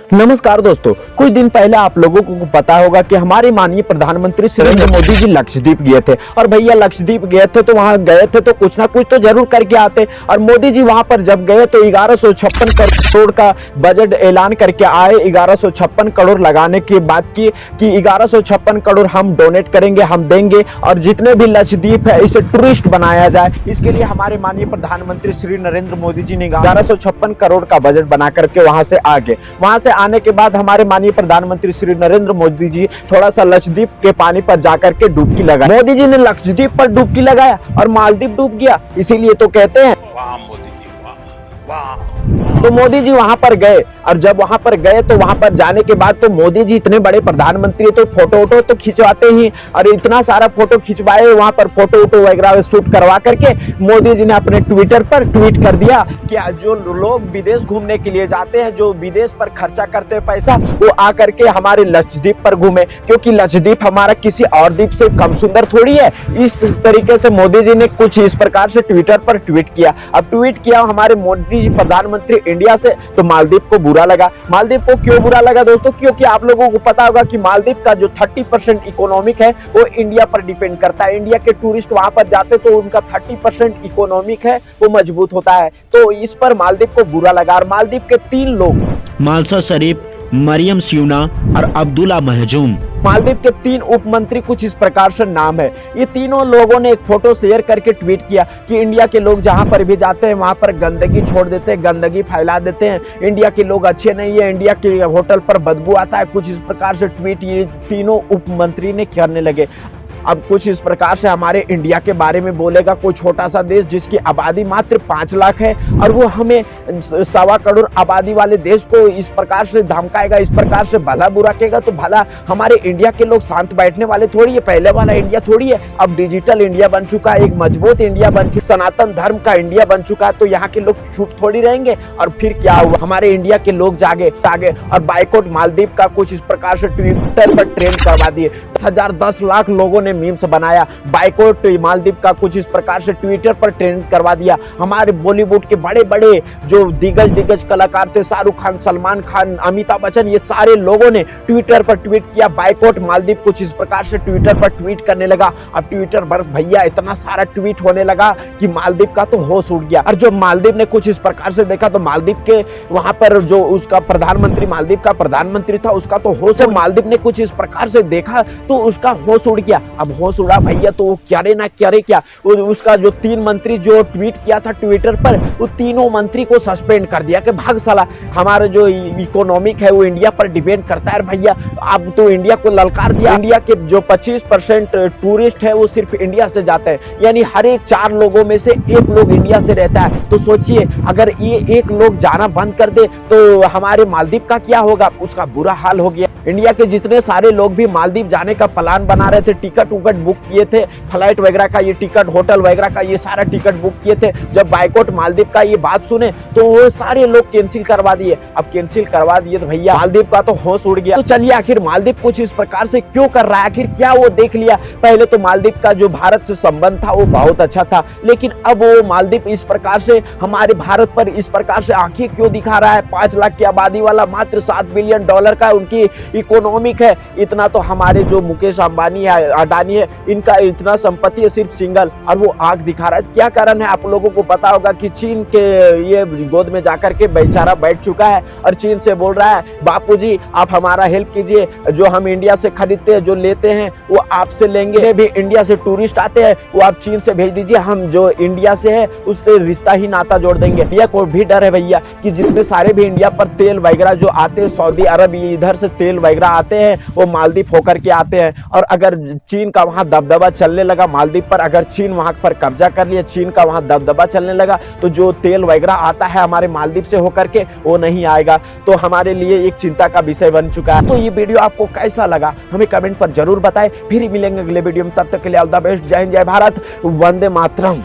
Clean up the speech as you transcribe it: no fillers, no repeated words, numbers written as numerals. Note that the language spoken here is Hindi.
नमस्कार दोस्तों, कुछ दिन पहले आप लोगों को पता होगा कि हमारे माननीय प्रधानमंत्री श्री नरेंद्र मोदी जी लक्षद्वीप गए थे। और भैया लक्षद्वीप गए थे तो वहां गए थे तो कुछ ना कुछ तो जरूर करके आते। और मोदी जी वहां पर जब गए तो 1156 करोड़ का बजट ऐलान करके आए। 1156 करोड़ लगाने की बात की कि 1156 करोड़ हम डोनेट करेंगे, हम देंगे और जितने भी लक्षद्वीप है इसे टूरिस्ट बनाया जाए। इसके लिए हमारे माननीय प्रधानमंत्री श्री नरेंद्र मोदी जी ने 1156 करोड़ का बजट बना करके वहां से आ गए। वहां से आने के बाद हमारे माननीय प्रधानमंत्री श्री नरेंद्र मोदी जी थोड़ा सा लक्षद्वीप के पानी पर जाकर के डुबकी लगाई। मोदी जी ने लक्षद्वीप पर डुबकी लगाया और मालदीव डूब गया, इसीलिए तो कहते हैं वाह मोदी जी वाह वाह। तो मोदी जी वहां पर गए। और जब वहां पर गए तो वहां पर जाने के बाद तो मोदी जी इतने बड़े प्रधानमंत्री तो फोटो तो खिंचवाते ही, और इतना सारा फोटो खिंचवाए वहां पर, फोटो वगैरह शूट करवा करके मोदी जी ने अपने ट्विटर पर ट्वीट कर दिया कि जो लोग विदेश घूमने के लिए जाते हैं, जो विदेश पर खर्चा करते हैं पैसा, वो आकर के हमारे लक्षद्वीप पर घूमे, क्योंकि लक्षद्वीप हमारा किसी और द्वीप से कम सुंदर थोड़ी है। इस तरीके से मोदी जी ने कुछ इस प्रकार से ट्विटर पर ट्वीट किया। अब ट्वीट किया हमारे मोदी जी प्रधानमंत्री इंडिया से, तो मालदीव को बुरा लगा। मालदीव को क्यों बुरा लगा दोस्तों? क्योंकि आप लोगों को पता होगा कि मालदीव का जो 30% इकोनॉमिक है वो इंडिया पर डिपेंड करता है। इंडिया के टूरिस्ट वहां पर जाते तो उनका 30% इकोनॉमिक है वो मजबूत होता है, तो इस पर मालदीव को बुरा लगा। और मालदीव के 3 लोग, मालसा शरीफ, मरियम सियूना और अब्दुल्ला महजूम, मालदीव के 3 उप मंत्री कुछ इस प्रकार से नाम है। ये तीनों लोगों ने एक फोटो शेयर करके ट्वीट किया कि इंडिया के लोग जहां पर भी जाते हैं वहां पर गंदगी छोड़ देते हैं, गंदगी फैला देते हैं, इंडिया के लोग अच्छे नहीं है, इंडिया के होटल पर बदबू आता है। कुछ इस प्रकार से ट्वीट ये तीनों उप मंत्री ने करने लगे। अब कुछ इस प्रकार से हमारे इंडिया के बारे में बोलेगा कोई छोटा सा देश जिसकी आबादी मात्र 5 लाख है, और वो हमें 1.25 करोड़ आबादी वाले देश को इस प्रकार से धमकाएगा, इस प्रकार से भला बुरा कहेगा, तो भला हमारे इंडिया के लोग शांत बैठने वाले थोड़ी है। पहले वाला इंडिया थोड़ी है, अब डिजिटल इंडिया बन चुका है, एक मजबूत इंडिया बन चुका, सनातन धर्म का इंडिया बन चुका है, तो यहाँ के लोग चुप थोड़ी रहेंगे। और फिर क्या हुआ, हमारे इंडिया के लोग जागे और बाइकआउट मालदीव का कुछ इस प्रकार से ट्विटर पर ट्रेंड करवा दिए। 10 लाख लोगों ने मीम्स बनाया, बाइकआउट मालदीव का कुछ इस प्रकार से ट्विटर पर ट्रेंड करवा दिया। हमारे बॉलीवुड के बड़े बड़े जो दिग्गज कलाकार थे, शाहरुख खान, सलमान खान, अमिताभ बच्चन, ये सारे लोगों ने ट्विटर पर ट्वीट किया बाइकआउट मालदीव। कुछ इस प्रकार से ट्विटर पर ट्वीट करने लगा। अब ट्विटर पर भैया इतना सारा ट्वीट होने लगा कि मालदीव का तो होश उड़ गया। और जो मालदीव ने कुछ इस प्रकार से देखा तो मालदीव के वहां पर जो उसका प्रधानमंत्री, मालदीव का प्रधानमंत्री था, उसका तो होश है। मालदीव ने कुछ इस प्रकार से देखा तो उसका होश उड़ गया। अब होश उड़ा भैया तो वो क्या रे ना क्या रे क्या, उसका जो 3 मंत्री जो ट्वीट किया था ट्विटर पर, वो तीनों मंत्री को सस्पेंड कर दिया कि भाग साला, हमारा जो इकोनॉमिक है वो इंडिया पर डिपेंड करता है। भैया अब तो इंडिया को ललकार दिया। इंडिया के जो 25% टूरिस्ट है वो सिर्फ इंडिया से जाते हैं, यानी हर एक 4 लोगों में से 1 लोग इंडिया से रहता है। तो सोचिए अगर ये 1 लोग जाना बंद कर दे तो हमारे मालदीव का क्या होगा, उसका बुरा हाल हो गया। इंडिया के जितने सारे लोग भी मालदीव जाने का प्लान बना रहे थे, टिकट बुक किए थे, फ्लाइट वगैरह का ये टिकट, होटल वगैरह का ये सारा टिकट बुक किए थे, जब बाइकआउट मालदीव का ये बात सुने तो वो सारे लोग कैंसिल करवा दिए। अब कैंसिल करवा दिए तो भैया मालदीव का तो होश उड़ गया। तो चलिए आखिर मालदीव कुछ इस प्रकार से क्यों कर रहा है, आखिर क्या वो देख लिया? पहले तो मालदीव का जो भारत से संबंध था वो बहुत अच्छा था, लेकिन अब वो मालदीव इस प्रकार से हमारे भारत पर इस प्रकार से आंखें क्यों दिखा रहा है? 5 लाख की आबादी वाला, मात्र $7 बिलियन का उनकी इकोनॉमिक है। इतना तो हमारे जो मुकेश अंबानी है, अडानी है, इनका इतना संपत्ति है सिर्फ सिंगल, और वो आग दिखा रहा है। क्या कारण है? आप लोगों को पता होगा कि चीन के ये गोद में जाकर के बेचारा बैठ चुका है और चीन से बोल रहा है बापूजी आप हमारा हेल्प कीजिए, जो हम इंडिया से खरीदते हैं, जो लेते हैं वो आपसे लेंगे, भी इंडिया से टूरिस्ट आते हैं वो आप चीन से भेज दीजिए, हम जो इंडिया से है उससे रिश्ता ही नाता जोड़ देंगे। इंडिया को भी डर है भैया कि जितने सारे भी इंडिया पर तेल वगैरह जो आते हैं, सऊदी अरब इधर से तेल वगैरह आते हैं वो मालदीव होकर के आते हैं। और अगर चीन का वहां दबदबा चलने लगा मालदीव पर, अगर चीन वहां पर कब्जा कर लिया, चीन का वहां दबदबा चलने लगा, तो जो तेल वगैरह आता है हमारे मालदीव से होकर के वो नहीं आएगा। तो हमारे लिए एक चिंता का विषय बन चुका है। तो ये वीडियो आपको कैसा लगा हमें कमेंट पर जरूर बताएं। फिर मिलेंगे अगले वीडियो में, तब तक के लिए ऑल द बेस्ट। जय हिंद, जय भारत, वंदे मातरम।